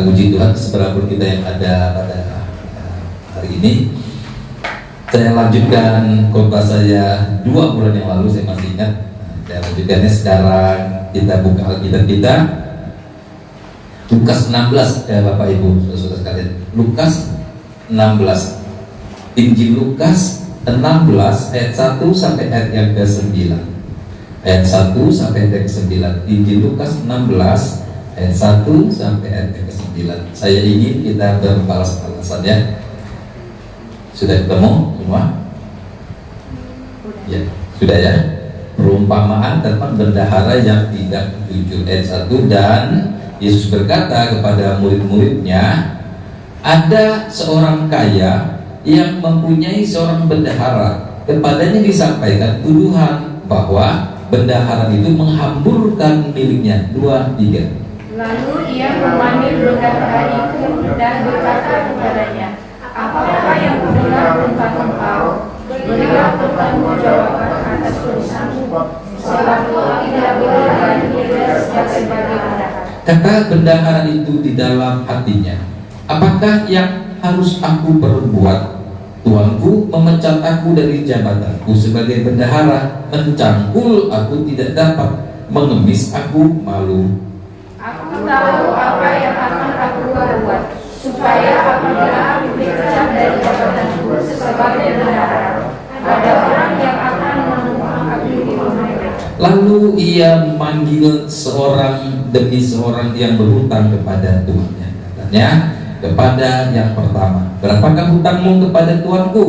Puji Tuhan, seberapun kita yang ada pada hari ini. Saya lanjutkan khotbah saya 2 bulan yang lalu, saya masih ingat. Saya lanjutkannya sekarang. Kita buka Alkitab kita, Lukas 16, Bapak Ibu, saudara sekalian. Lukas 16, Injil Lukas 16 ayat 1 sampai ayat yang ke-9. Ayat 1 sampai ayat ke-9. Injil Lukas 16 ayat 1 sampai ayat ke-9. Saya ingin kita berbalas-balasan ya. Sudah ketemu semua? Ya, sudah ya. Perumpamaan tentang bendahara yang tidak jujur. Ayat 1, dan Yesus berkata kepada murid-muridnya, ada seorang kaya yang mempunyai seorang bendahara. Kepadanya disampaikan tuduhan bahwa bendahara itu menghamburkan miliknya. 2, 3. Lalu ia memanggil bendahara itu dan berkata kepadanya, apakah yang kudengar tentang engkau? Berilah tentangmu jawaban atas urusanmu, sebab kau tidak boleh lagi berdasar sebagai bendahara. Kata bendahara itu di dalam hatinya, apakah yang harus aku perbuat? Tuanku memecat aku dari jabatanku sebagai bendahara, mencangkul aku tidak dapat, mengemis aku malu. Aku tahu apa yang akan aku perbuat, supaya apabila aku dipecat dari jabatanku sebagai bendahara, ada orang yang akan menumpang aku di rumahnya. Lalu ia memanggil seorang demi seorang yang berhutang kepada tuannya. Katanya kepada yang pertama, berapakah hutangmu kepada tuanku?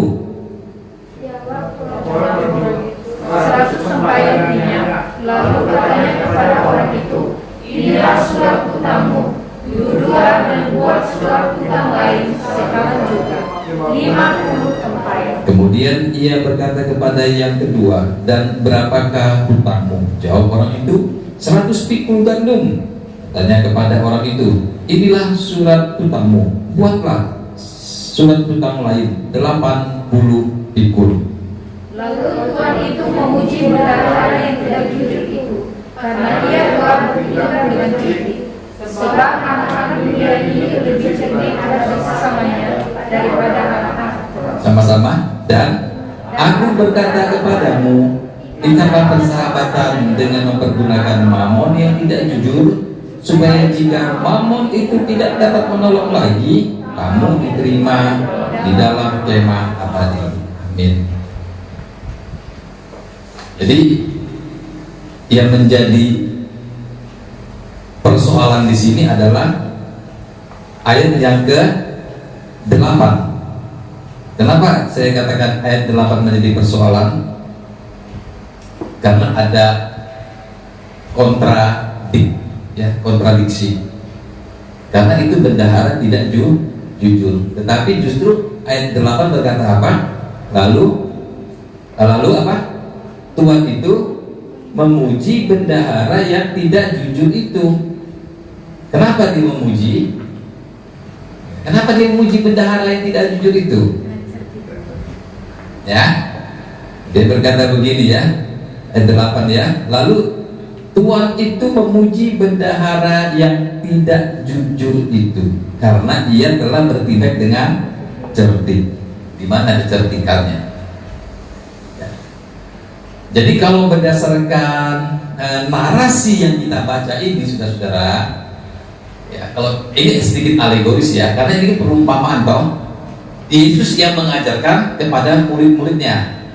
Jawab orang itu, 100 sempayan minyak. Lalu katanya kepada orang itu, inilah surat hutangmu. Duduklah dan buat surat hutang lain sekarang juga, 50 sempayan. Kemudian ia berkata kepada yang kedua, dan berapakah hutangmu? Jawab orang itu, 100 pikul gandum. Tanya kepada orang itu, inilah surat hutangmu. Buatlah surat hutang lain, 80 pikul. Lalu Tuhan itu memuji bendahara yang tidak jujur itu, karena dia telah bertindak dengan cerdik. Sebab anak-anak dunia ini lebih cerdik terhadap sesamanya daripada anak-anak. Sama-sama. Dan aku berkata kepadamu, ikatlah persahabatan dengan mempergunakan mamon yang tidak jujur, supaya jika mamon itu tidak dapat menolong lagi, kamu diterima di dalam kemah abadi. Amin. Jadi yang menjadi persoalan di sini adalah ayat yang ke-8. Kenapa saya katakan ayat 8 menjadi persoalan? Karena ada kontradiksi. Karena itu bendahara tidak jujur. Tetapi justru ayat 8 berkata apa? Lalu apa? Tuhan itu memuji bendahara yang tidak jujur itu. Kenapa dia memuji? Kenapa dia memuji bendahara yang tidak jujur itu? Ya, dia berkata begini ya, ayat 8 ya. Lalu Tuhan itu memuji bendahara yang tidak jujur itu karena ia telah bertindak dengan cerdik. Di mana kecerdikannya? Ya. Jadi kalau berdasarkan narasi yang kita baca ini, saudara-saudara, ya, kalau ini sedikit alegoris ya, karena ini perumpamaan toh. Yesus yang mengajarkan kepada murid-muridnya.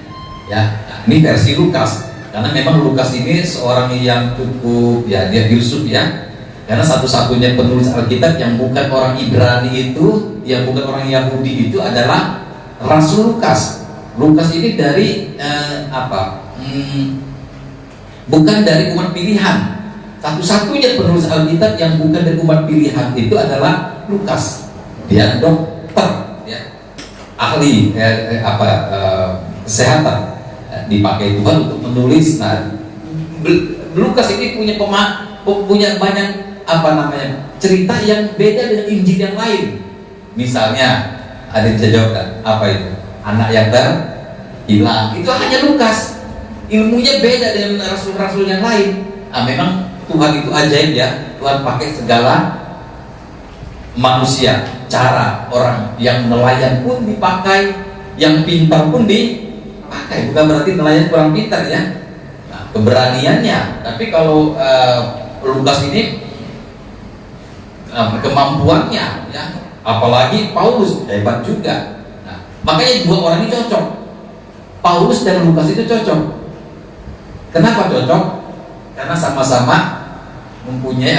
Ya, ini versi Lukas. Karena memang Lukas ini seorang yang cukup ya, dia filsuf ya. Karena satu-satunya penulis Alkitab yang bukan orang Ibrani itu, yang bukan orang Yahudi itu adalah Rasul Lukas. Lukas ini dari bukan dari umat pilihan. Satu-satunya penulis Alkitab yang bukan dari umat pilihan itu adalah Lukas. Dia dokter, ya, ahli kesehatan, dipakai Tuhan untuk menulis. Nah, Lukas ini punya banyak cerita yang beda dengan Injil yang lain. Misalnya ada yang bisa jawab kan? Apa itu? Anak yang terhilang. Itu hanya Lukas. Ilmunya beda dengan rasul-rasul yang lain. Memang Tuhan itu ajaib ya. Tuhan pakai segala manusia, cara orang yang nelayan pun dipakai, yang pintar pun dipakai. Bukan berarti nelayan kurang pintar ya, nah, keberaniannya. Tapi kalau Lukas ini kemampuannya ya, apalagi Paulus hebat juga. Nah, makanya dua orang ini cocok, Paulus dan Lukas itu cocok. Kenapa cocok? Karena sama-sama mempunyai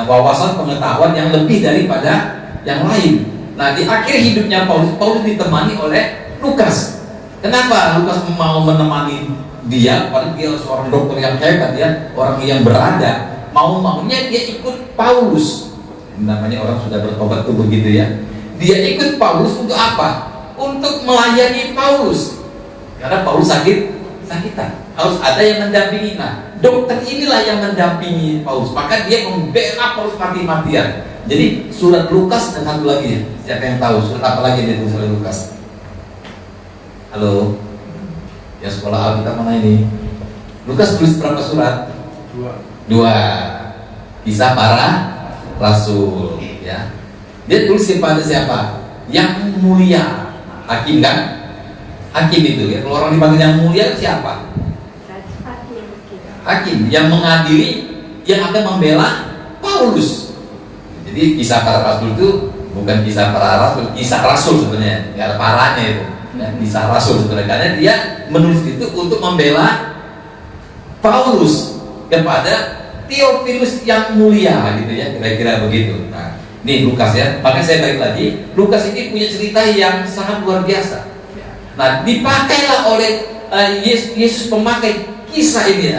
wawasan pengetahuan yang lebih daripada yang lain. Nah, di akhir hidupnya Paulus ditemani oleh Lukas. Kenapa Lukas mau menemani dia? Padahal dia seorang dokter yang hebat ya, orang yang berada. Mau-maunya dia ikut Paulus. Namanya orang sudah bertobat tuh begitu ya. Dia ikut Paulus untuk apa? Untuk melayani Paulus. Karena Paulus sakitan, harus ada yang mendampingi. Nah, dokter inilah yang mendampingi Paulus. Maka dia membela Paulus mati-matian. Jadi surat Lukas dan satu lagi, siapa yang tahu surat apa lagi dia tulis oleh Lukas? Halo, ya sekolah Alkitab mana ini? Lukas tulis berapa surat? Dua. Kisah para Rasul. Ya, dia tulis kepada siapa? Yang mulia, hakim kan? Hakim itu ya, kalau orang dipanggil yang mulia siapa? Hakim yang mengadili, yang akan membela Paulus. Jadi kisah para rasul itu bukan kisah para rasul, kisah rasul sebenarnya, nggak ada parahnya itu. Ya, kisah rasul sebenarnya, karena dia menulis itu untuk membela Paulus kepada Theophilus yang mulia, gitu ya, kira-kira begitu. Nah, ini Lukas ya, makanya saya balik lagi, Lukas ini punya cerita yang sangat luar biasa. Nah, dipakailah oleh Yesus memakai kisah ini,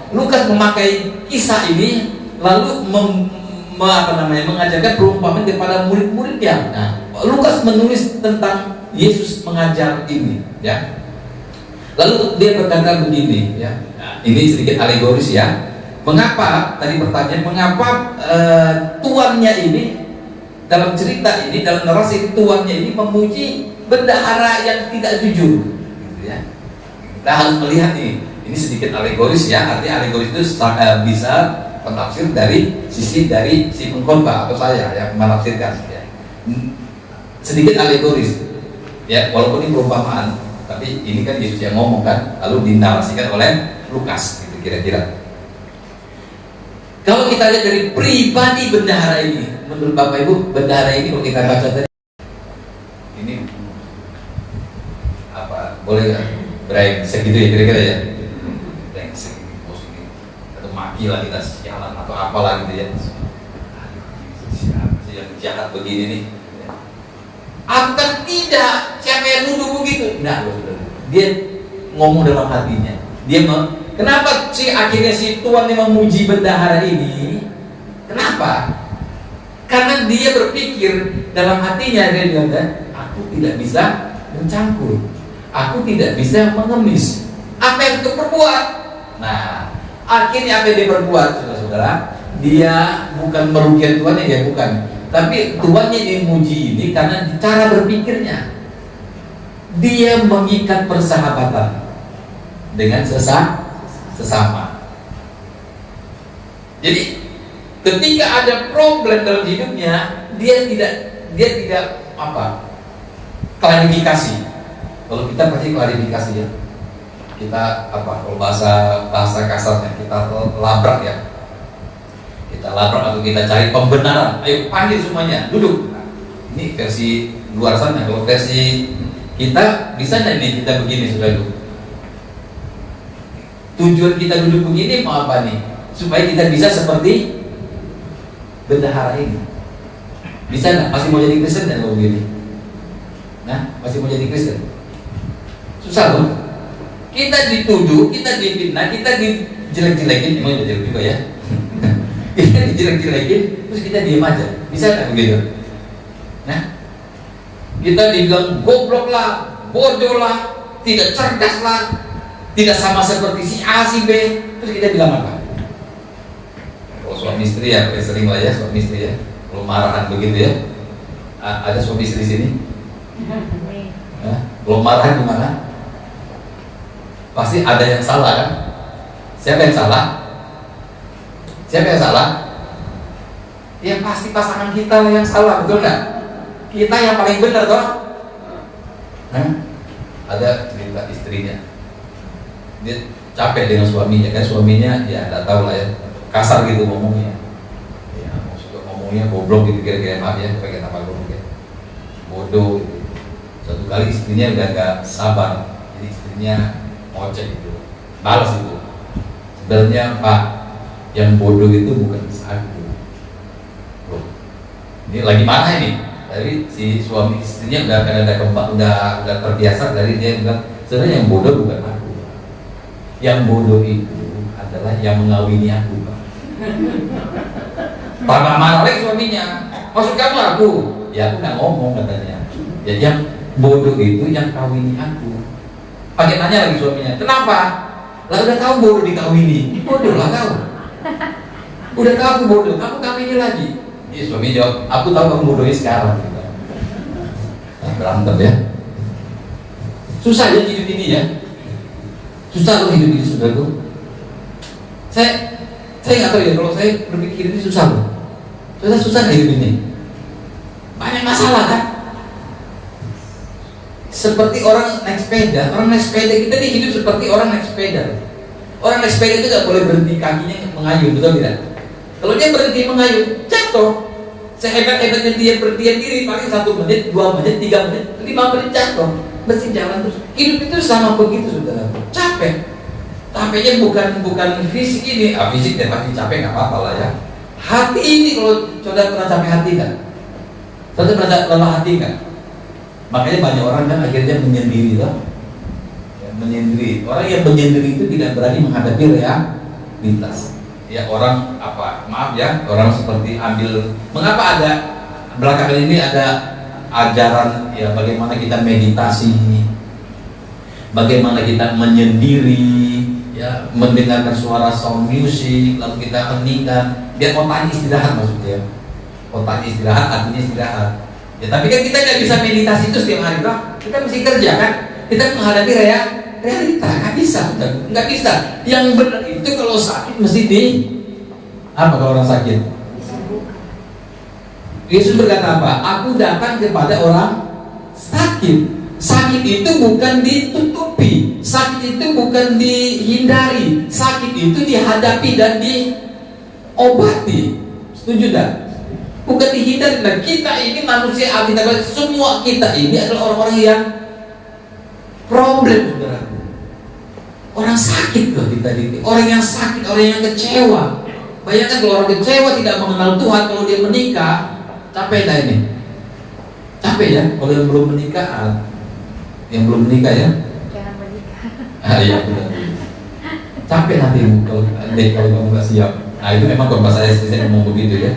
Lukas memakai kisah ini lalu mengajarkan perumpamaan kepada murid-muridnya. Nah, Lukas menulis tentang Yesus mengajar ini, ya. Lalu dia berkata begini, ya. Nah, ini sedikit alegoris ya. Mengapa tadi pertanyaan, mengapa tuannya ini dalam cerita ini, dalam narasi tuannya ini memuji bendahara yang tidak jujur, gitu ya. Kita harus melihat nih, ini sedikit alegoris ya. Artinya alegoris itu bisa penafsir dari sisi dari si pengkhotbah atau saya yang menafsirkan ya. Sedikit alegoris ya, walaupun ini perumpamaan, tapi ini kan Yesus yang ngomong kan, lalu dinarasikan oleh Lukas gitu kira-kira. Kalau kita lihat dari pribadi bendahara ini, menurut Bapak Ibu, bendahara ini kalau kita baca tadi ini apa, boleh nggak brengsek gitu ya kira-kira ya, brengsek ini atau maki lah kita, sialan atau apalah gitu ya, siapa sih yang jahat begini nih? Atau tidak, siapa yang nuduh begitu? Nah, dia ngomong dalam hatinya. Dia kenapa sih akhirnya si tuan yang memuji bendahara ini? Kenapa? Karena dia berpikir dalam hatinya, dia bilang, aku tidak bisa mencampur, aku tidak bisa mengemis. Apa yang untuk perbuat? Nah, akhirnya apa yang dia perbuat, saudara-saudara? Dia bukan merugikan tuannya, ya bukan. Tapi tuannya dimuji ini karena cara berpikirnya. Dia mengikat persahabatan dengan sesama. Jadi ketika ada problem dalam hidupnya, dia tidak klarifikasi. Kalau kita pasti klarifikasi ya. Kita kalau bahasa kasarnya kita labrak ya. Kita labrak atau kita cari pembenaran. Ayo panggil semuanya, duduk. Nah, ini versi luar sana. Kalau versi kita bisa nggak nih kita begini, saudara? Tujuan kita duduk begini mau apa nih? Supaya kita bisa seperti bendahara ini. Bisa nggak? Masih mau jadi Kristen dan begini? Nah, masih mau jadi Kristen? Susah loh. Kita dituduh, kita difitnah, kita dijelek-jelekin, emang jelek juga ya. Kita dijelek-jelekin, terus kita diam aja. Bisa nggak begitu? Nah, kita dibilang goblok lah, bodoh lah, tidak cerdas lah, tidak sama seperti si A, si B, terus kita bilang apa? Kalau suami istri ya, sering lah ya suami istri ya, kalau marahan begitu ya. Ada suami istri sini? Kalau marahan gimana? Pasti ada yang salah kan? Siapa yang salah? Siapa yang salah? ya pasti pasangan kita yang salah, betul nggak? Kita yang paling benar toh. Ada cerita istrinya, dia capek dengan suaminya, kan suaminya ya nggak tahu lah ya, kasar gitu ngomongnya, ya maksudnya ngomongnya goblok gitu, kira-kira, maaf ya pakai nama goblok ya, bodoh gitu. Suatu kali istrinya udah gak sabar, jadi istrinya ngoceh gitu, balas itu, sebenarnya Pak, yang bodoh itu bukan aku. Loh, ini lagi mana ini? Tapi si suami istrinya udah ada kembang, udah terbiasa dari dia bilang, sebenarnya yang bodoh bukan aku, yang bodoh itu adalah yang mengawini aku, Pak. Tambah marah lagi suaminya, maksud kamu aku? Ya aku nggak ngomong katanya. Jadi yang bodoh itu yang kawini aku. Pakai tanya lagi suaminya, kenapa? Lah udah tahu bodoh dikawini, bodoh lah kau. Udah tahu aku bodoh, kamu kawini lagi. Iya, suami jawab, aku tahu kamu bodohnya sekarang. Nah, berantem ya. Susah ya hidup ini ya. Susah loh hidup ini, saudaraku. Saya nggak tahu ya, kalau saya berpikir ini susah loh. Susah hidup ini. Banyak masalah kan. Seperti orang naik sepeda. Orang naik sepeda, kita nih hidup seperti orang naik sepeda. Orang naik sepeda itu nggak boleh berhenti kakinya mengayuh, betul tidak? Kalau dia berhenti mengayuh, jatuh. Sehebat-hebatnya dia berdiam diri, paling 1 menit, 2 menit, 3 menit, 5 menit jatuh. Mesti jalan terus. Hidup itu sama begitu, saudara. Capek. Capeknya bukan fisik ini. Fisik dan pasti capek nggak apa-apa lah ya. Hati ini, kalau saudara pernah capek hati kan? Saudara pernah lelah hati kan? Makanya banyak orang kan akhirnya menyendiri lah. Ya, menyendiri. Orang yang menyendiri itu tidak berani menghadapi realitas. Ya orang apa, maaf ya, orang seperti ambil, mengapa ada belakangan ini ada ajaran ya bagaimana kita meditasi, bagaimana kita menyendiri, ya mendengarkan suara sound music, lalu kita heningkan biar otaknya istirahat, maksudnya otaknya istirahat, artinya istirahat ya. Tapi kan kita nggak bisa meditasi itu setiap hari lah, kita mesti kerja kan, kita menghadapi realita, nggak bisa. Yang benar itu kalau sakit mesti apa kalau orang sakit? Yesus berkata apa? Aku datang kepada orang sakit. Sakit itu bukan ditutupi, sakit itu bukan dihindari, sakit itu dihadapi dan diobati. Setuju tak? Bukan dihindari. Nah, kita ini manusia abdi, semua kita ini adalah orang-orang yang problem, saudara. Orang sakit loh kita ini, orang yang sakit, orang yang kecewa. Bayangkan kalau orang kecewa tidak mengenal Tuhan, kalau dia menikah, capek dah ini. Capek ya, kalau yang belum menikah, yang belum menikah ya. Jangan menikah. Iya benar. Capek hatimu kalau kamu nggak siap. Nah itu memang korban saya ngomong begitu ya.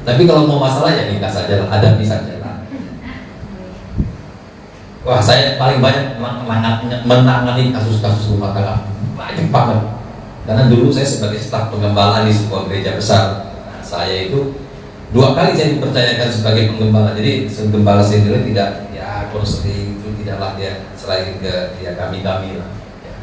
Tapi kalau mau masalah ya nikah saja lah, hadapi saja lah. Wah, saya paling banyak menangani kasus-kasus rumah tangga, banyak banget. Karena dulu saya sebagai staf penggembala di sebuah gereja besar, nah, saya itu 2 kali saya dipercayakan sebagai penggembala. Jadi penggembala sendiri tidak ya konseling itu tidaklah dia selain ke ya kami lah. Ya.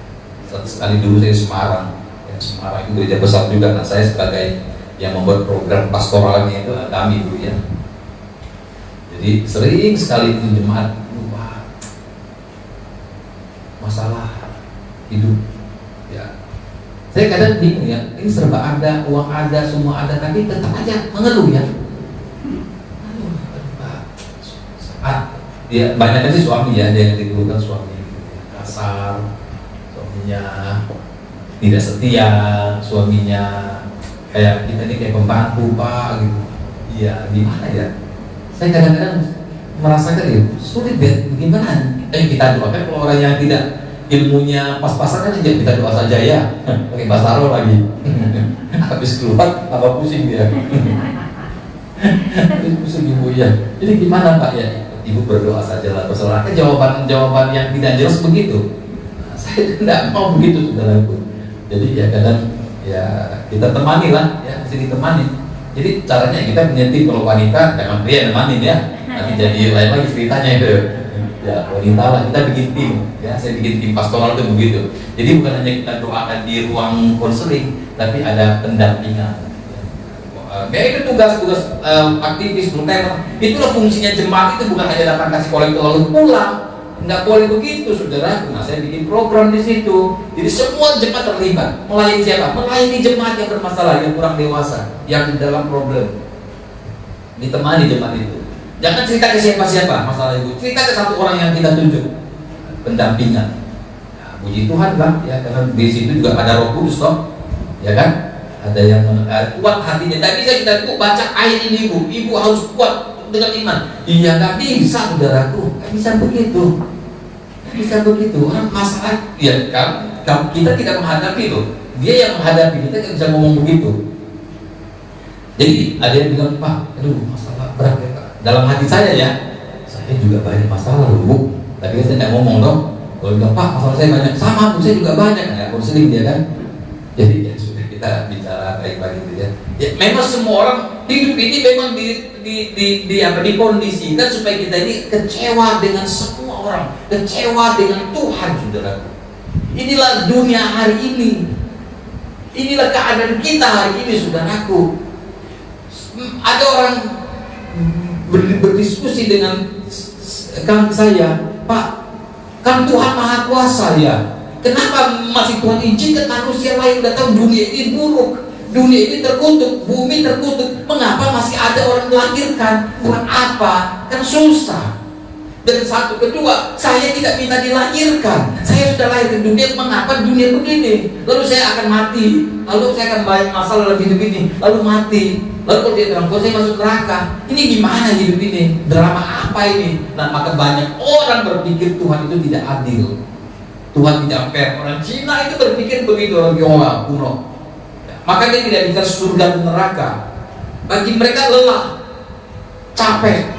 Satu sekali dulu saya di Semarang, ya, Semarang itu gereja besar juga. Nah saya sebagai yang membuat program pastoralnya itu kami dulu ya. Jadi sering sekali itu jemaat masalah hidup ya. Saya kadang bingung ya, ini serba ada, uang ada, semua ada, tapi tetap aja mengeluh ya. Saat ya banyak sih suami ya, ada yang dikeluhkan suami kasar, suaminya tidak setia, suaminya kayak kita ini kayak pembantu Pak gitu. Iya, gimana ya? Saya kadang-kadang merasakan ya sulit deh, gimana? Kita doakan kalau orang yang tidak ilmunya pas-pasan kan aja kita doa saja ya, pakai bahasa Arab lagi. Habis keluar tambah pusing dia. Habis pusing ibu ya. Jadi gimana Pak ya? Ibu berdoa saja lah. Persoalannya jawaban yang tidak jelas begitu. Nah, saya tidak mau begitu saudaraku. Jadi ya kadang ya kita temani lah, ya mesti ditemani. Jadi caranya kita menyentuh kalau wanita jangan pria nemanin ya. Nanti jadi lain lagi ceritanya itu. Ya wanita lah, kita bikin tim ya, saya bikin tim pastoral itu begitu. Jadi bukan hanya kita doakan di ruang konseling, tapi ada pendampingan ya. Ya itu tugas-tugas aktivis multimedia. Itulah fungsinya jemaat, itu bukan hanya datang kasih kolektor lalu pulang. Nggak boleh begitu, saudara. Nah, saya bikin program di situ. Jadi semua jemaat terlibat. Melayani siapa? Melayani jemaat yang bermasalah, yang kurang dewasa, yang dalam problem. Ditemani jemaat itu. Jangan cerita ke siapa-siapa masalah itu. Cerita ke satu orang yang kita tunjuk. Pendampingan. Nah, puji Tuhan lah, ya, karena di situ juga ada Roh Kudus, toh, ya kan? Ada yang kuat hatinya. Tidak bisa kita tuh baca ayat ini, ibu harus kuat dengan iman. Iya, nggak bisa, saudaraku. Nggak bisa begitu. Nggak bisa begitu. Orang masalah, ya kan? Kita tidak menghadapi loh. Dia yang menghadapi, kita nggak bisa ngomong begitu. Jadi ada yang bilang, Pak, aduh masalah berat ya Pak. Dalam hati saya ya, saya juga banyak masalah loh, Bu. Tapi saya tidak ngomong dong. Kalau bilang, Pak, masalah saya banyak, sama Bu, saya juga banyak. Ya, konseling dia kan. Jadi ya sudah, kita bicara baik-baik gitu ya. Ya memang semua orang hidup ini memang dikondisikan supaya kita ini kecewa dengan semua orang, kecewa dengan Tuhan, saudaraku. Inilah dunia hari ini. Inilah keadaan kita hari ini, saudaraku. Ada orang berdiskusi dengan saya, Pak, kan Tuhan Maha Kuasa ya. Kenapa masih Tuhan izinkan manusia lain datang? Dunia ini buruk, dunia ini terkutuk, bumi terkutuk. Mengapa masih ada orang melahirkan? Buat apa? Kan susah. Dan satu kedua, saya tidak minta dilahirkan. Saya sudah lahir ke dunia. Mengapa dunia begini? Lalu saya akan mati. Lalu saya akan banyak masalah dalam hidup ini. Lalu mati. Lalu kalau dia bilang, kalau saya masuk neraka, ini gimana hidup ini? Drama apa ini? Nah, maka banyak orang berpikir Tuhan itu tidak adil. Tuhan tidak fair. Orang Cina itu berpikir begitu, orang Tionghoa kuno. Maka dia tidak bisa surga dan neraka. Bagi mereka lelah, capek.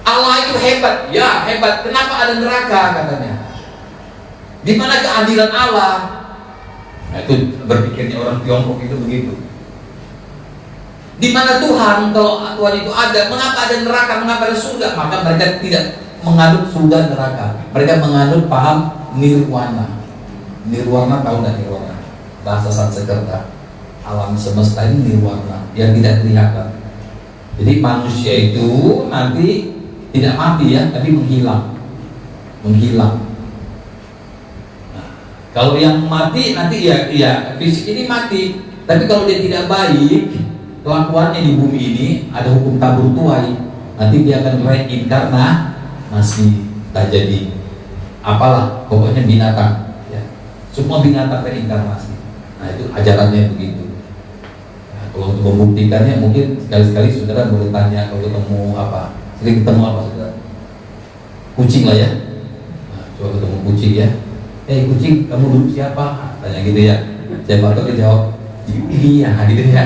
Allah itu hebat, ya hebat. Kenapa ada neraka katanya? Di mana keadilan Allah? Nah, itu berpikirnya orang Tiongkok itu begitu. Di mana Tuhan? Kalau Tuhan itu ada, mengapa ada neraka? Mengapa ada surga? Maka mereka tidak menganut surga neraka. Mereka menganut paham nirwana. Nirwana, tahu nggak nirwana? Bahasa Sanskerta. Alam semesta ini nirwana, yang tidak kelihatan. Jadi manusia itu nanti tidak mati ya, tapi menghilang. Menghilang. Nah, kalau yang mati nanti ya fisik ini mati. Tapi kalau dia tidak baik, kelakuannya di bumi ini ada hukum tabur tuai. Nanti dia akan reinkarnasi, tak jadi apalah, pokoknya binatang. Ya. Semua binatang reinkarnasi. Nah itu ajarannya begitu. Nah, kalau untuk membuktikannya mungkin sekali-sekali saudara boleh tanya kalau ketemu apa. Sering ketemu apa saudara? Kucing lah ya. Nah, coba ketemu kucing ya. Kucing, kamu dulu siapa? Tanya gitu ya. Siapa tahu dia jawab, iya gitu ya.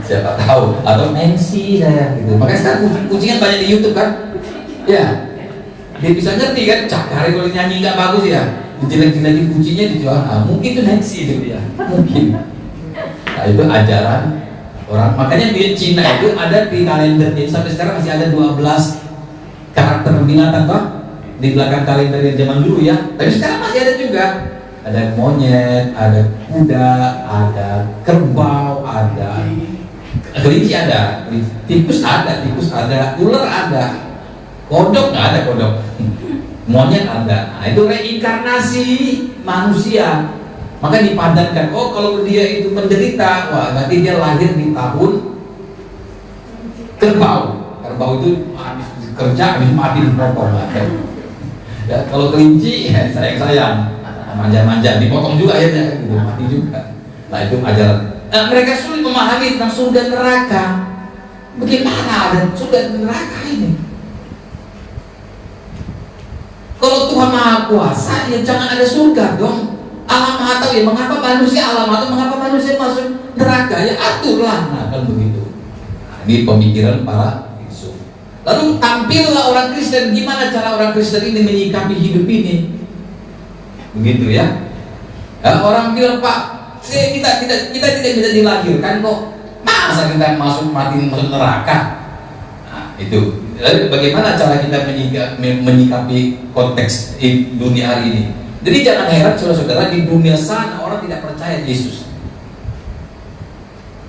Siapa tahu. Atau Nancy saya gitu. Makanya sekarang kucing kan banyak di YouTube kan. Ya. Dia bisa ngerti kan. Cakari kalau nyanyi nggak bagus ya. Dijelek-jelekin kucingnya dijual. Nah, mungkin itu Nancy itu ya. Mungkin. Nah itu ajaran orang. Makanya di Cina itu ada di kalender. Jadi sampai sekarang masih ada 12 karakter binatang toh di belakang kalender yang zaman dulu ya. Tapi sekarang masih ada juga. Ada monyet, ada kuda, ada kerbau, ada kelinci, ada tikus, ada ular, ada kodok, nggak ada kodok. Monyet ada. Nah itu reinkarnasi manusia. Maka dipadankan, oh kalau dia itu menderita, wah nanti dia lahir di tahun kerbau. Kerbau itu habis kerja, habis mati dipotong. Ya, kalau kelinci, ya sayang, manja-manja, dipotong juga ya, gitu, mati juga. Nah itu ajaran. Nah, mereka sulit memahami tentang surga neraka. Bagaimana ada surga neraka ini? Kalau Tuhan Maha Kuasa, ya jangan ada surga dong. Allah Maha Tahu ya, mengapa manusia Allah Maha Tahu, mengapa manusia masuk neraka, ya aturlah. Nah kan begitu. Nah, ini pemikiran para filsuf. Lalu tampillah orang Kristen, gimana cara orang Kristen ini menyikapi hidup ini? Begitu ya. Nah, orang bilang, Pak, kita tidak bisa dilahirkan kok. Masa kita mati masuk neraka? Nah, itu. Lalu bagaimana cara kita menyikapi konteks dunia hari ini? Jadi jangan heran saudara-saudara, di dunia sana orang tidak percaya Yesus.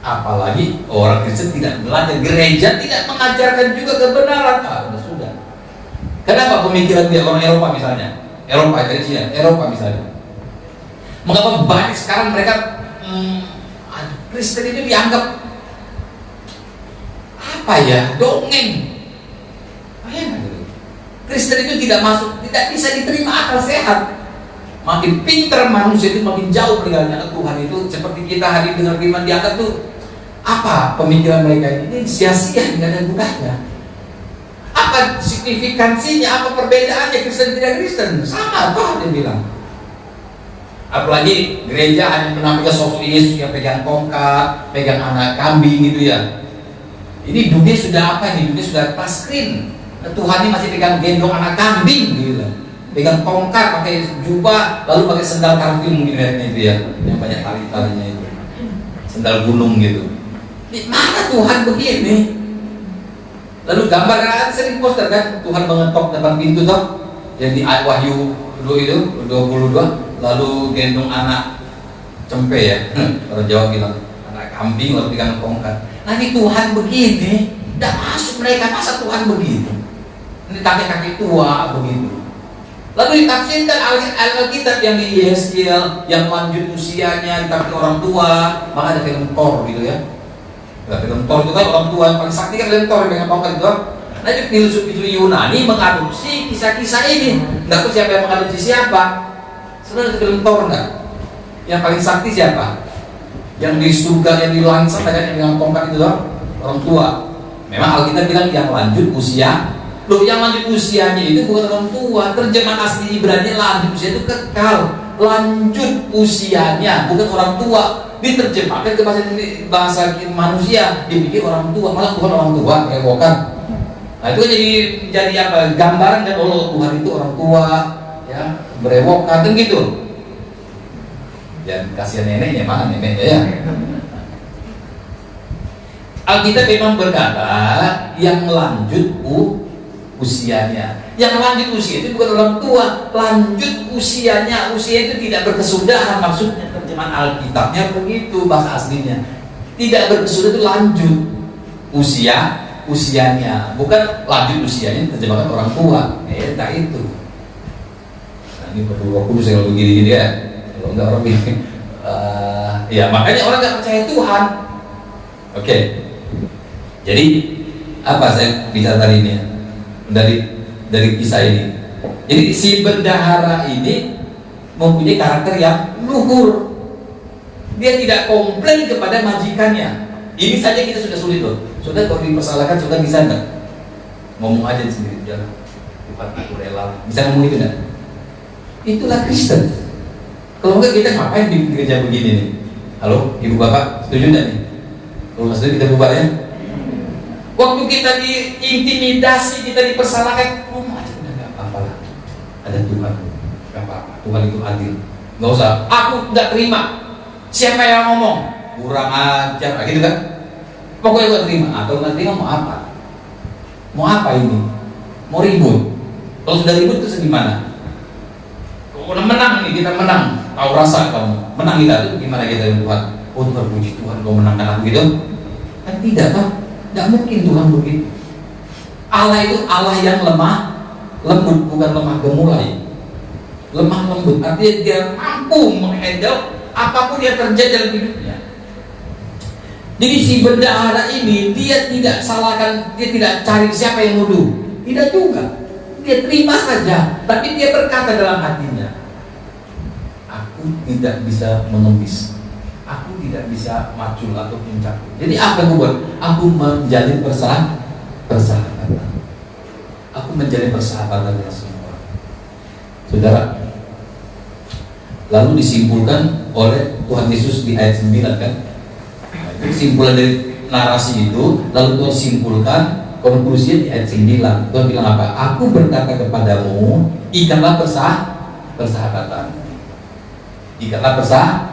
Apalagi orang Kristen tidak belajar, gereja tidak mengajarkan juga kebenaran. Sudah. Kenapa pemikiran dia orang Eropa misalnya? Eropa misalnya. Mengapa banyak sekarang mereka Kristen itu dianggap apa ya? Dongeng. Kristen itu tidak bisa diterima akal sehat. Makin pintar manusia itu makin jauh meninggalnya Tuhan itu. Seperti kita hari dengar firman diangkat tuh, apa pemikiran mereka ini sia-sia, nggak ada gunanya. Apa signifikansinya, apa perbedaannya Kristen tidak Kristen? Sama toh dia bilang. Apalagi gereja hanya menampilkan sosok Yesus yang pegang tongkat, pegang anak kambing gitu ya. Ini dunia sudah apa ini? Dunia sudah touchscreen. Tuhan ini masih pegang gendong anak kambing gitu. Pegang tongkat, pakai jubah, lalu pakai sendal karpil mungkin mereknya itu ya, yang banyak tali-talinya itu, sendal gunung gitu. Di mana Tuhan begini? Lalu gambar kan sering poster kan, Tuhan mengetok depan pintu toh, yang di Wahyu 22, lalu gendong anak cempe ya, orang Jawa bilang anak kambing lalu pegang tongkat. Nah ini Tuhan begini, tidak masuk mereka, masa Tuhan begini? Ini kakek-kakek tua begitu. Lalu ditafsirkan Alkitab yang di Yeskiel, yang lanjut usianya, ditafsir orang tua, maka ada film Thor gitu ya. Film Thor itu kan orang tua yang paling sakti kan film Thor dengan tongkat itu. Nah itu filsuf Yunani mengadopsi kisah-kisah ini. Nggak tahu siapa yang mengadopsi siapa. Sebenarnya film Thor enggak? Yang paling sakti siapa? Yang di surga, yang di langit sana kan, yang dengan tongkat itu loh, orang tua. Memang Alkitab bilang yang lanjut usia. Loh, yang lanjut usianya itu bukan orang tua. Terjemahan asli Ibrani lanjut usia itu kekal. Lanjut usianya, bukan orang tua. Diterjemahkan ke bahasa manusia, dipikir orang tua, malah Tuhan orang tua, rewokan. Nah itu kan jadi apa? Gambaran kan, oh Tuhan itu orang tua, ya berewokan kan gitu. Dan kasihan neneknya, mana neneknya ya? Alkitab memang berkata yang lanjut usianya. Yang lanjut usia itu bukan orang tua, lanjut usianya. Usia itu tidak berkesudahan, maksudnya terjemahan Alkitabnya begitu, bahasa aslinya. Tidak berkesudahan itu lanjut usianya, bukan lanjut usianya terjemahan orang tua. Tak itu. Nah, ini perlu waktu saya kalau begini ya. Kalau enggak orang begini. Ya makanya orang nggak percaya Tuhan. Oke. Jadi apa saya bicara tadi ini ya? Dari kisah ini. Jadi si bendahara ini mempunyai karakter yang luhur. Dia tidak komplain kepada majikannya. Ini saja kita sudah sulit loh. Sudah kalau dipersalahkan sudah bisa enggak? Ngomong aja sendiri, jangan bukan aku rela. Bisa ngomong itu enggak? Itulah Kristen. Kalau enggak kita ngapain di gereja begini nih? Halo, ibu bapak, setuju enggak nih? Kalau nggak setuju kita bubar ya. Waktu kita diintimidasi, kita dipersalahkan, ngomong aja udah nggak apa-apa lah. Ada Tuhan, nggak apa-apa. Tuhan itu adil. Nggak usah. Aku nggak terima. Siapa yang ngomong? Kurang ajar, gitu kan? Pokoknya gue terima. Atau nggak terima mau apa? Mau apa ini? Mau ribut? Kalau sudah ribut terus gimana? Kalau menang nih, kita menang. Tahu rasa kamu menang kita itu gimana kita dengan Tuhan? Oh Tuhan, puji Tuhan, kau menangkan aku gitu? Kan tidak kan? Tidak mungkin Tuhan begitu. Allah itu Allah yang lemah lembut, bukan lemah gemulai. Lemah lembut artinya dia mampu menghandle apapun yang terjadi dalam hidupnya. Jadi si bendahara ini dia tidak salahkan, dia tidak cari siapa yang nuduh, tidak juga. Dia terima saja, tapi dia berkata dalam hatinya, aku tidak bisa mengemis. Aku tidak bisa macul atau mencakul. Jadi apa yang aku buat? Aku menjalin persahabatan. Aku menjalin persahabatan dengan semua orang. Saudara, lalu disimpulkan oleh Tuhan Yesus di ayat 9 kan? Nah, itu kesimpulan dari narasi itu. Lalu Tuhan simpulkan konklusinya di ayat 9. Tuhan bilang apa? Aku berkata kepadamu, ikatlah persahabatan. Ikatlah persahabatan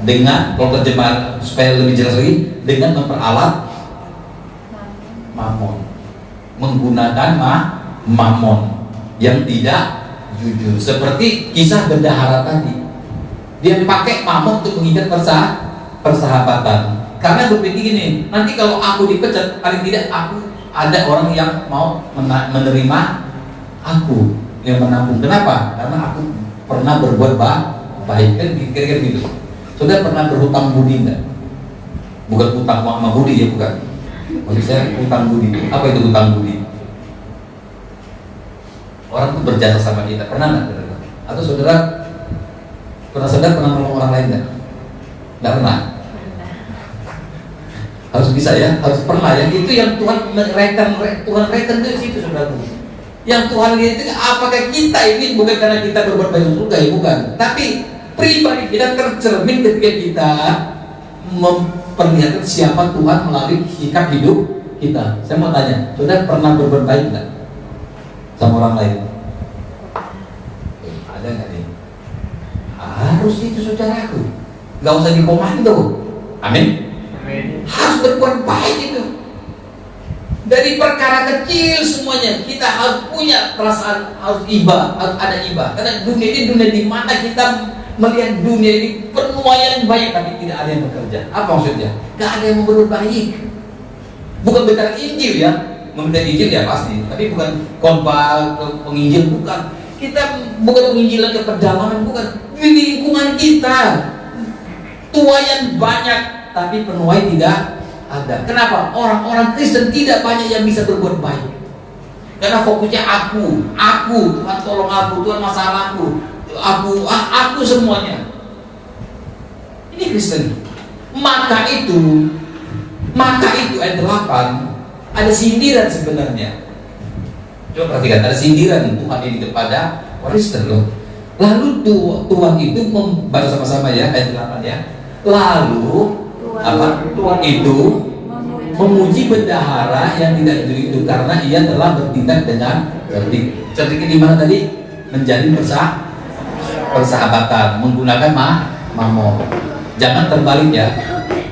dengan, kalau terjemahan supaya lebih jelas lagi, dengan memperalat mamon, menggunakan mamon yang tidak jujur, seperti kisah bendahara tadi. Dia pakai mamon untuk mengikat persahabatan, karena berpikir gini, nanti kalau aku dipecat, paling tidak aku ada orang yang mau menerima aku, yang menampung. Kenapa? Karena aku pernah berbuat baik, kan kira-kira gitu. Saudara pernah berhutang budi enggak? Bukan hutang sama budi ya, bukan. Maksud saya hutang budi. Apa itu hutang budi? Orang tuh berjasa sama kita, pernah nggak? Atau saudara pernah nolong orang lain nggak? Nggak pernah. Harus bisa ya, harus pernah ya. Itu yang Tuhan reken itu situ, saudara. Yang Tuhan lihat itu apakah kita ini bukan karena kita berbuat baik surga ya, bukan. Tapi pribadi kita tercermin ketika kita memperlihatkan siapa Tuhan melalui sikap hidup kita. Saya mau tanya, saudara pernah berbuat baik nggak sama orang lain? Ada nggak nih? Harus itu saudaraku, nggak usah dikomando. Amin. Harus berbuat baik itu. Dari perkara kecil semuanya kita harus punya perasaan, harus iba, harus ada iba. Karena dunia ini dunia di mana kita melihat dunia ini penuaian banyak tapi tidak ada yang bekerja. Apa maksudnya? Gak ada yang mau berbuat baik. Bukan berkata Injil ya, memberitakan Injil ya pasti, tapi bukan khotbah penginjil, bukan. Kita bukan penginjilan ke pedalaman, bukan. Di lingkungan kita tuaian banyak tapi penuai tidak ada. Kenapa? Orang-orang Kristen tidak banyak yang bisa berbuat baik. Karena fokusnya aku, Tuhan tolong aku, Tuhan masalahku, aku semuanya. Ini Kristen. Maka itu ayat 8 ada sindiran sebenarnya. Coba perhatikan, ada sindiran Tuhan ini kepada Kristen loh. Lalu Tuhan itu membaca sama-sama ya ayat 8 ya. Lalu Tuhan itu memuji bendahara yang tidak itu karena ia telah bertindak dengan cerdik. Cerdiknya di mana tadi? Menjadi persahabatan menggunakan mamon. Jangan terbalik ya.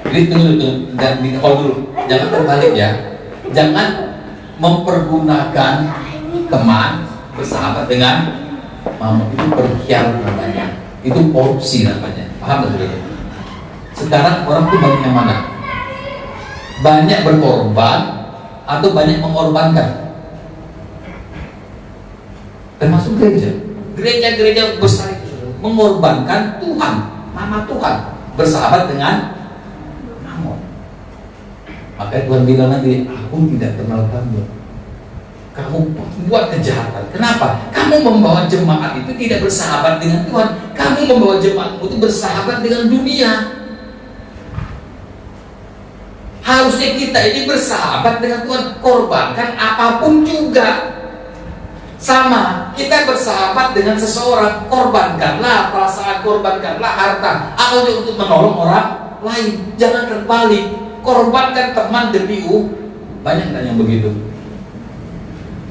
Ini tunggu dan dulu. Jangan terbalik ya. Jangan mempergunakan teman bersahabat dengan mamon. Itu berkhianat namanya. Itu korupsi namanya. Paham nggak? Sekarang orang itu banyak yang mana? Banyak berkorban atau banyak mengorbankan? Termasuk gereja besar itu mengorbankan Tuhan, nama Tuhan, bersahabat dengan mamon. Maka Tuhan bilang nanti, aku tidak kenal kamu. Kamu buat kejahatan. Kenapa? Kamu membawa jemaat itu tidak bersahabat dengan Tuhan. Kamu membawa jemaatmu itu bersahabat dengan dunia. Harusnya kita ini bersahabat dengan Tuhan, korbankan apapun juga. Sama, kita bersahabat dengan seseorang, korbankanlah perasaan, korbankanlah harta, atau untuk menolong orang lain. Jangan terbalik, korbankan teman demi banyak kan yang begitu.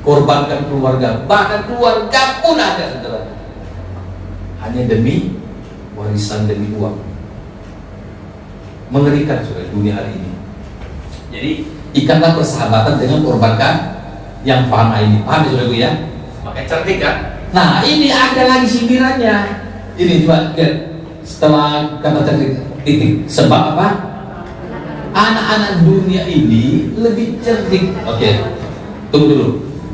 Korbankan keluarga, bahkan keluarga pun ada, saudara. Hanya demi warisan, demi uang. Mengerikan saudara dunia hari ini. Jadi ikatlah persahabatan dengan korbankan yang fana ini. Paham ya saudara ya? Makanya cerdik kan? Nah ini ada lagi sindirannya. Ini coba lihat setelah kata cerdik titik. Sebab apa? Anak-anak dunia ini lebih cerdik. Oke, tunggu dulu.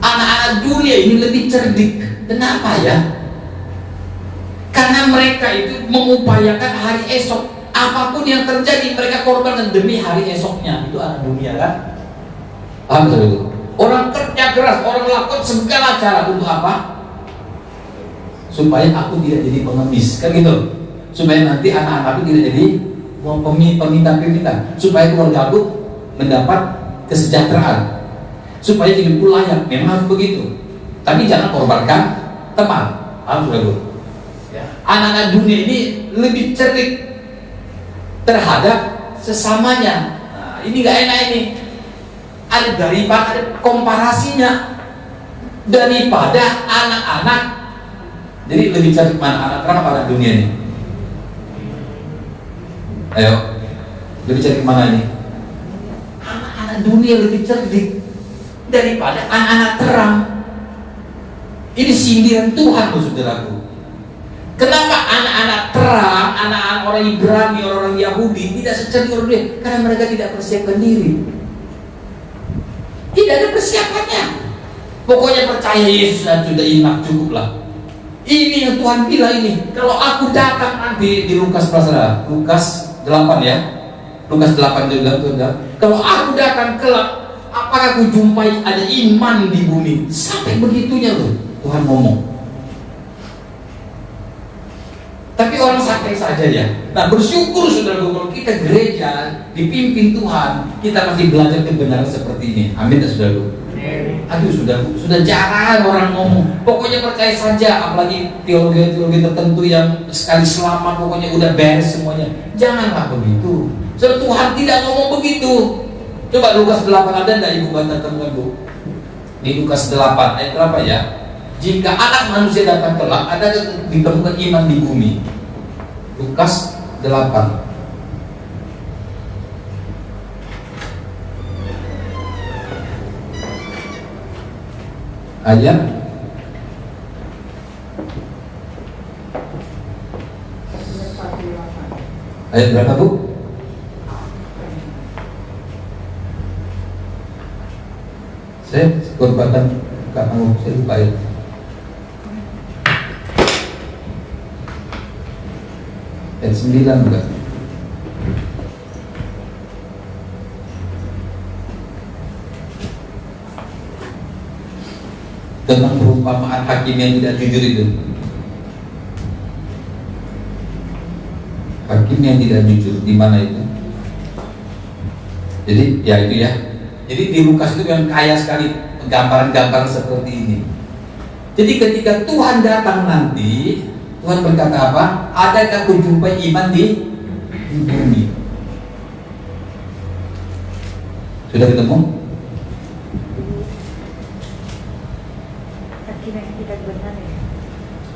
Anak-anak dunia ini lebih cerdik. Kenapa ya? Karena mereka itu mengupayakan hari esok. Apapun yang terjadi mereka korbankan demi hari esoknya. Itu anak dunia kan? Paham itu? Orang kerja keras, orang lakukan segala cara untuk apa? Supaya aku tidak jadi pengemis, kan gitu. Supaya nanti anak-anakku tidak jadi peminta-peminta. Supaya keluarga aku mendapat kesejahteraan. Supaya hidupku layak. Memang harus begitu. Tapi jangan korbankan teman. Paham sudah? Anak-anak dunia ini lebih cerdik terhadap sesamanya. Nah, ini nggak enak ini. Ada komparasinya daripada anak-anak. Jadi lebih cerdik mana anak terang pada dunia ini? Ayo, lebih cerdik mana ini? Anak-anak dunia lebih cerdik daripada anak-anak terang. Ini sindiran Tuhan, saudaraku. Kenapa anak-anak terang, anak-anak orang Ibrani, orang Yahudi tidak secerdik orang dunia? Karena mereka tidak persiapkan diri. Tidak ada persiapannya. Pokoknya percaya Yesus dan sudah iman, cukuplah. Ini yang Tuhan bilang ini. Kalau aku datang nanti di Lukas pasal Lukas 8 ya. Lukas 8 juga bilang, kalau aku datang kelak, apakah aku jumpai ada iman di bumi? Sampai begitunya loh Tuhan ngomong. Tapi orang santai saja ya. Nah, bersyukur saudara, kalau kita gereja dipimpin Tuhan, kita masih belajar kebenaran seperti ini. Amin ya saudara. Aduh, sudah jarang orang ngomong. Pokoknya percaya saja, apalagi teologi tertentu yang sekali selamat pokoknya udah beres semuanya. Janganlah begitu. Saudara, Tuhan tidak ngomong begitu. Coba Lukas 8 ada enggak ibu baca temuan Bu? Di Lukas 8 ayat berapa ya? Jika anak manusia datang kelak, ada ditemukan iman di bumi. Lukas 8 ayat berapa Bu? Saya korbankan kamu, saya lupa ya. Ayat 9 bukan? Tentang perumpamaan hakim yang tidak jujur itu. Hakim yang tidak jujur di mana itu? Jadi ya itu ya. Jadi di Lukas itu yang kaya sekali gambaran-gambaran seperti ini. Jadi ketika Tuhan datang nanti, Tuhan berkata apa? Adakah aku jumpai iman di bumi? Sudah ketemu? Hakim yang tidak benar ya?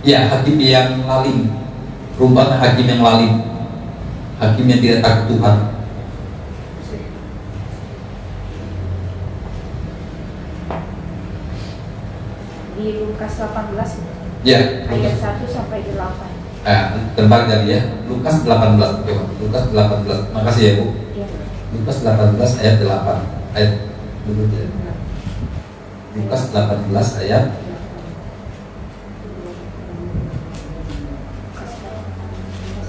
Ya, hakim yang lalim. Perumpamaan hakim yang lalim. Hakim yang tidak takut Tuhan. Di Lukas 18 Ya, ayat 1 sampai 8. terbalik tadi ya. Lukas 18. Coba, Lukas 18. Makasih ya Bu. Ya. Lukas 18 ayat 8. Ayat dulu ya. Lukas 18 ayat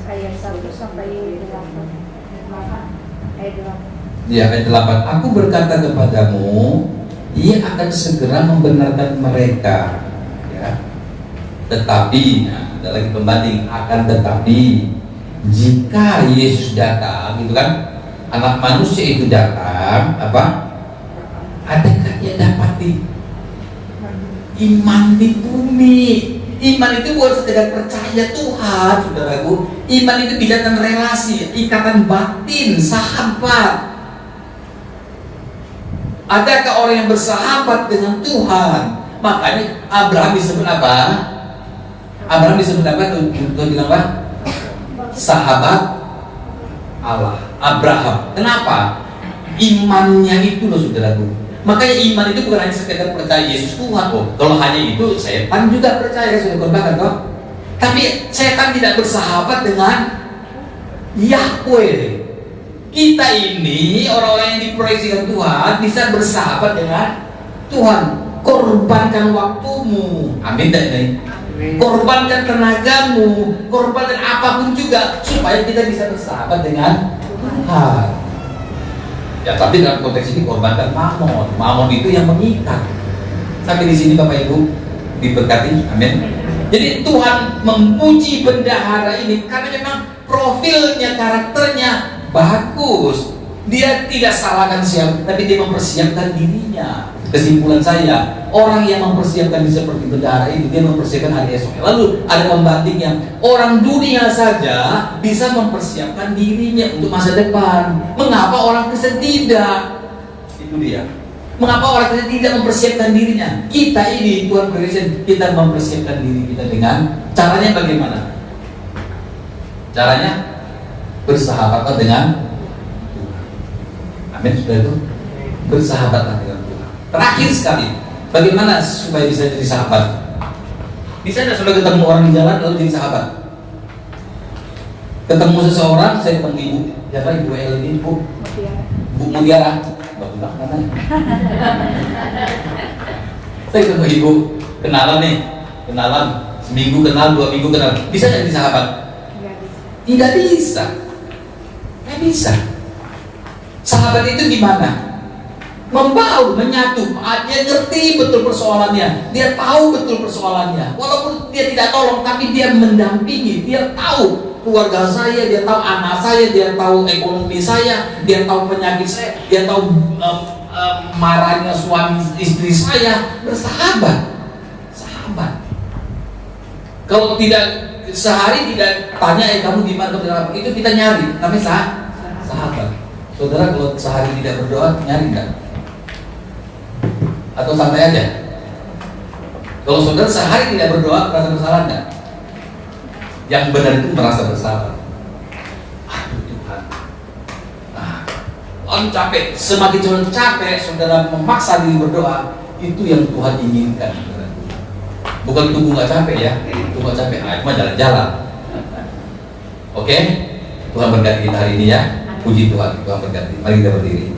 Ayat 1 sampai 8. Ayat 8. ya, ayat 8. Aku berkata kepadamu, Ia akan segera membenarkan mereka. Ya. Tetapi, nah, ada lagi pembanding, akan tetapi jika Yesus datang, gitu kan, anak manusia itu datang, apa? Adakah ia dapati iman di bumi? Iman itu bukan sekedar percaya Tuhan, saudaraku. Iman itu bicara relasi, ikatan batin, sahabat. Adakah orang yang bersahabat dengan Tuhan? Makanya Abraham disebut apa? Abraham disebut apa? Tuhan bilang apa? Sahabat Allah. Abraham. Kenapa? Imannya itu loh saudaraku. Makanya iman itu bukan hanya sekedar percaya Yesus Tuhan. Oh, kalau hanya itu setan juga percaya, sudah korbankan toh. Tapi setan tidak bersahabat dengan Yahweh. Kita ini orang-orang yang diproyeksikan Tuhan bisa bersahabat dengan Tuhan. Korbankan waktumu, amin dan ini. Korbankan tenagamu, korbankan apapun juga supaya kita bisa bersahabat dengan Tuhan. Ya, tapi dalam konteks ini korbankan mamon. Mamon itu yang mengikat. Sampai di sini Bapak Ibu diberkati, amin. Jadi Tuhan memuji bendahara ini karena memang profilnya, karakternya bagus. Dia tidak salahkan siapa, tapi dia mempersiapkan dirinya. Kesimpulan saya, orang yang mempersiapkan diri seperti bendahara ini, dia mempersiapkan hari esok. Lalu ada pembandingnya, orang dunia saja bisa mempersiapkan dirinya untuk masa depan. Mengapa orang Kristen tidak? Itu dia. Mengapa orang Kristen tidak mempersiapkan dirinya? Kita ini, Tuhan Kristen, kita mempersiapkan diri kita dengan caranya bagaimana? Caranya bersahabatlah dengan Tuhan. Amin, sudah itu. Bersahabatlah dengan Tuhan. Terakhir sekali, bagaimana supaya bisa jadi sahabat? Bisa tidak sudah ketemu orang di jalan lalu jadi sahabat? Ketemu seseorang, saya ketemu ibu, siapa ibu El ini, Bu Mutiara, bagus banget. Saya ketemu ibu, kenalan, seminggu kenal, 2 minggu kenal, bisa jadi sahabat? Tidak bisa, nggak bisa. Sahabat itu gimana? Membaur, menyatu. Dia ngerti betul persoalannya, dia tahu betul persoalannya. Walaupun dia tidak tolong, tapi dia mendampingi. Dia tahu keluarga saya, dia tahu anak saya, dia tahu ekonomi saya, dia tahu penyakit saya, dia tahu marahnya suami istri saya. Bersahabat, sahabat. Kalau tidak sehari tidak tanya, kamu gimana, itu kita nyari, namanya sahabat. Saudara kalau sehari tidak berdoa, nyari nggak? Atau santai aja? Kalau saudara sehari tidak berdoa, merasa bersalah nggak? Yang benar itu merasa bersalah. Aduh Tuhan, capek. Semakin saudara capek, saudara memaksa diri berdoa, itu yang Tuhan inginkan. Bukan tunggu nggak capek ya, tunggu nggak capek, cuma jalan-jalan. Oke, Tuhan berkati kita hari ini ya. Puji Tuhan, Tuhan berkati. Mari kita berdiri.